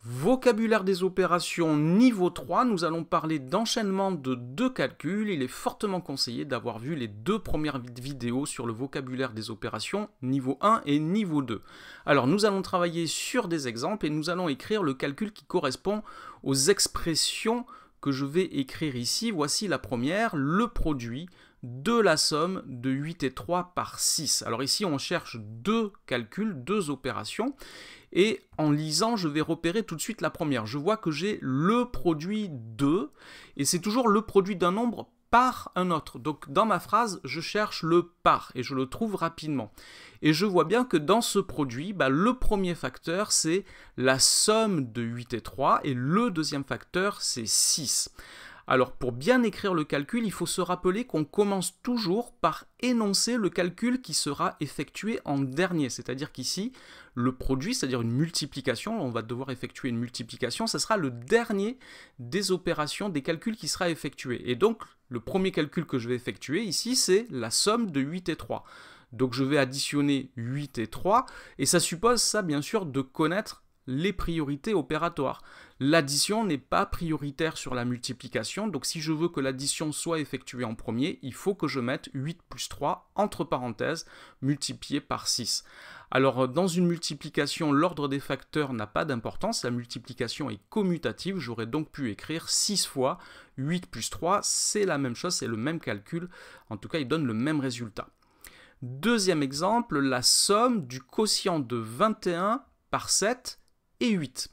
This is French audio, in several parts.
Vocabulaire des opérations niveau 3, nous allons parler d'enchaînement de deux calculs. Il est fortement conseillé d'avoir vu les deux premières vidéos sur le vocabulaire des opérations niveau 1 et niveau 2. Alors nous allons travailler sur des exemples et nous allons écrire le calcul qui correspond aux expressions que je vais écrire ici. Voici la première, le produit de la somme de 8 et 3 par 6. Alors ici on cherche deux calculs, deux opérations. Et en lisant, je vais repérer tout de suite la première. Je vois que j'ai le produit de, et c'est toujours le produit d'un nombre par un autre. Donc dans ma phrase, je cherche le par, et je le trouve rapidement. Et je vois bien que dans ce produit, le premier facteur, c'est la somme de 8 et 3, et le deuxième facteur, c'est 6. Alors pour bien écrire le calcul, il faut se rappeler qu'on commence toujours par énoncer le calcul qui sera effectué en dernier. C'est-à-dire qu'ici, le produit, c'est-à-dire une multiplication, on va devoir effectuer une multiplication, ce sera le dernier des opérations, des calculs qui sera effectué. Et donc, le premier calcul que je vais effectuer ici, c'est la somme de 8 et 3. Donc je vais additionner 8 et 3, et ça suppose ça, bien sûr, de connaître les priorités opératoires. L'addition n'est pas prioritaire sur la multiplication, donc si je veux que l'addition soit effectuée en premier, il faut que je mette 8 plus 3 entre parenthèses multiplié par 6. Alors dans une multiplication, l'ordre des facteurs n'a pas d'importance, la multiplication est commutative, j'aurais donc pu écrire 6 fois 8 plus 3, c'est la même chose, c'est le même calcul, en tout cas il donne le même résultat. Deuxième exemple, la somme du quotient de 21 par 7 et 8.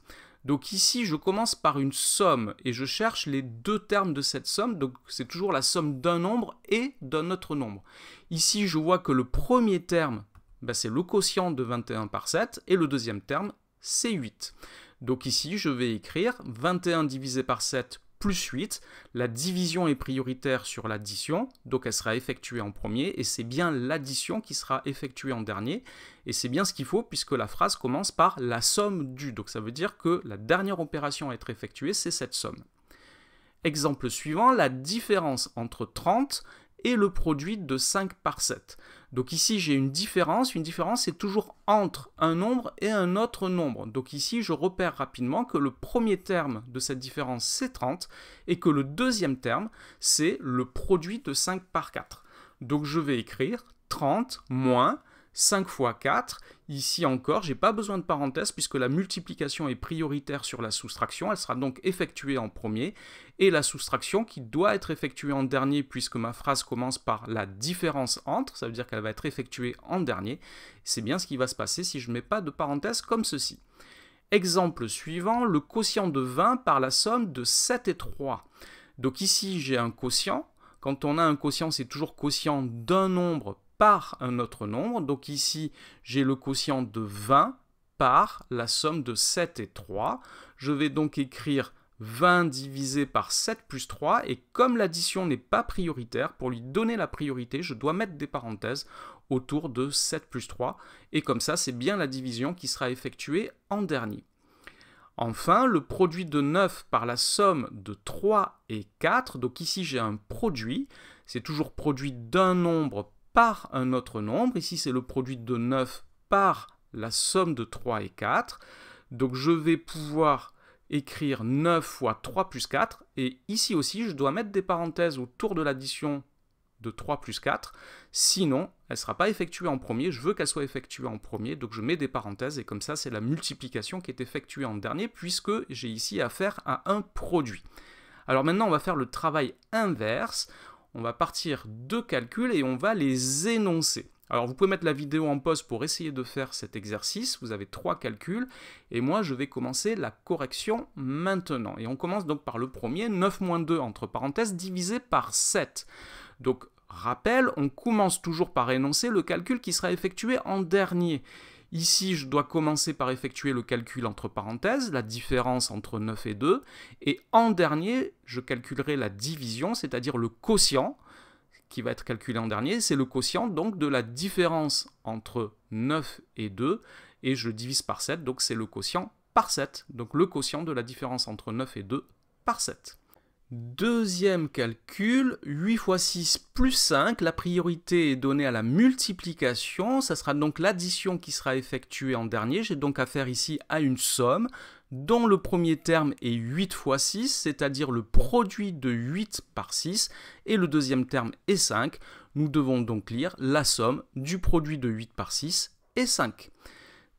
Donc ici, je commence par une somme et je cherche les deux termes de cette somme. Donc c'est toujours la somme d'un nombre et d'un autre nombre. Ici, je vois que le premier terme, c'est le quotient de 21 par 7 et le deuxième terme, c'est 8. Donc ici, je vais écrire 21 divisé par 7 plus 8. La division est prioritaire sur l'addition, donc elle sera effectuée en premier, et c'est bien l'addition qui sera effectuée en dernier, et c'est bien ce qu'il faut puisque la phrase commence par la somme du, donc ça veut dire que la dernière opération à être effectuée, c'est cette somme. Exemple suivant, la différence entre 30 et le produit de 5 par 7. Donc ici j'ai une différence c'est toujours entre un nombre et un autre nombre. Donc ici je repère rapidement que le premier terme de cette différence c'est 30 et que le deuxième terme c'est le produit de 5 par 4. Donc je vais écrire 30 moins 5 fois 4, ici encore, je n'ai pas besoin de parenthèse puisque la multiplication est prioritaire sur la soustraction, elle sera donc effectuée en premier, et la soustraction qui doit être effectuée en dernier puisque ma phrase commence par la différence entre, ça veut dire qu'elle va être effectuée en dernier, c'est bien ce qui va se passer si je ne mets pas de parenthèse comme ceci. Exemple suivant, le quotient de 20 par la somme de 7 et 3. Donc ici j'ai un quotient, quand on a un quotient c'est toujours quotient d'un nombre par un autre nombre, donc ici j'ai le quotient de 20 par la somme de 7 et 3, je vais donc écrire 20 divisé par 7 plus 3, et comme l'addition n'est pas prioritaire, pour lui donner la priorité, je dois mettre des parenthèses autour de 7 plus 3, et comme ça c'est bien la division qui sera effectuée en dernier. Enfin, le produit de 9 par la somme de 3 et 4, donc ici j'ai un produit, c'est toujours produit d'un nombre par un autre nombre. Ici, c'est le produit de 9 par la somme de 3 et 4. Donc, je vais pouvoir écrire 9 fois 3 plus 4. Et ici aussi, je dois mettre des parenthèses autour de l'addition de 3 plus 4. Sinon, elle ne sera pas effectuée en premier. Je veux qu'elle soit effectuée en premier. Donc, je mets des parenthèses. Et comme ça, c'est la multiplication qui est effectuée en dernier puisque j'ai ici affaire à un produit. Alors maintenant, on va faire le travail inverse. On va partir de calculs et on va les énoncer. Alors vous pouvez mettre la vidéo en pause pour essayer de faire cet exercice. Vous avez 3 calculs et moi je vais commencer la correction maintenant. Et on commence donc par le premier, 9 moins 2 entre parenthèses divisé par 7. Donc rappel, on commence toujours par énoncer le calcul qui sera effectué en dernier. Ici, je dois commencer par effectuer le calcul entre parenthèses, la différence entre 9 et 2, et en dernier, je calculerai la division, c'est-à-dire le quotient, qui va être calculé en dernier, c'est le quotient donc de la différence entre 9 et 2, et je divise par 7, donc c'est le quotient par 7, donc le quotient de la différence entre 9 et 2 par 7. Deuxième calcul, 8 fois 6 plus 5, la priorité est donnée à la multiplication, ça sera donc l'addition qui sera effectuée en dernier. J'ai donc affaire ici à une somme dont le premier terme est 8 fois 6, c'est-à-dire le produit de 8 par 6, et le deuxième terme est 5. Nous devons donc lire la somme du produit de 8 par 6 et 5.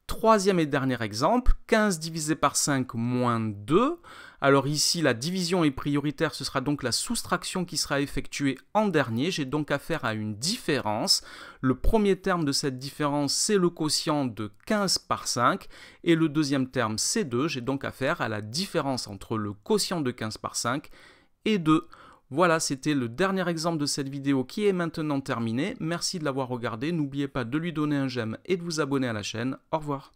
Troisième et dernier exemple, 15 divisé par 5 moins 2. Alors ici, la division est prioritaire, ce sera donc la soustraction qui sera effectuée en dernier. J'ai donc affaire à une différence. Le premier terme de cette différence, c'est le quotient de 15 par 5. Et le deuxième terme, c'est 2. J'ai donc affaire à la différence entre le quotient de 15 par 5 et 2. Voilà, c'était le dernier exemple de cette vidéo qui est maintenant terminée. Merci de l'avoir regardé. N'oubliez pas de lui donner un j'aime et de vous abonner à la chaîne. Au revoir.